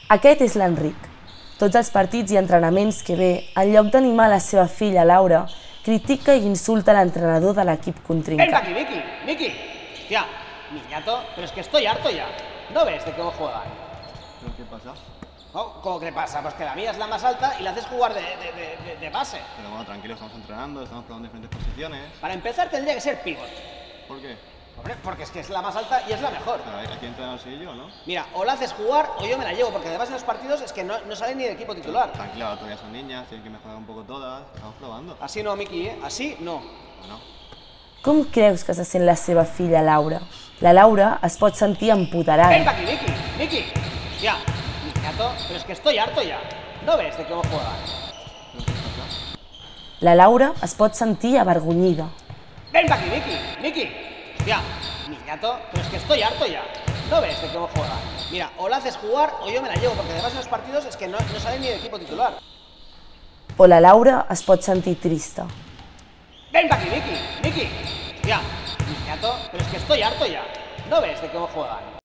Aquest és l'Enric. Tots els partits i entrenaments que ve, en lloc d'animar la seva filla Laura, critica i insulta l'entrenador de l'equip contrincant. Ven aquí, Miki, Miki. Tía, niñato, pero es que estoy harto ya. ¿No ves de cómo juegan? ¿Pero qué pasa? ¿Cómo que pasa? Pues que la mía es la más alta y la haces jugar de base. Pero bueno, tranquilo, estamos entrenando, estamos probando diferentes posiciones. Para empezar tendría que ser pivot. ¿Por qué? Hombre, porque es que es la más alta y es la mejor. Pero aquí entrenador soy yo, ¿no? Mira, o la haces jugar o yo me la llevo, porque además en los partidos es que no salen ni de equipo titular. Tranquilo, todavía son niñas, tienen que mejorar un poco todas, estamos probando. Así no, Miki, ¿eh? Así no. Bueno. Com creus que se sent la seva filla Laura? La Laura es pot sentir empoderada. Ven aquí, Miki, Miki. Ya, niñato, pero es que estoy harto ya. ¿No ves de cómo juegan? ¿Pero qué pasa? La Laura es pot sentir avergonyida. Ven aquí, Miki, Miki. Ya, niñato, pero es que estoy harto ya. ¿No ves de cómo juegan? Mira, o la haces jugar o yo me la llevo, porque además en los partidos es que no salen ni de equipo titular. O la Laura es pot sentir trista. Ven aquí, Miki, Miki. Ya, niñato, pero es que estoy harto ya. ¿No ves de cómo juegan?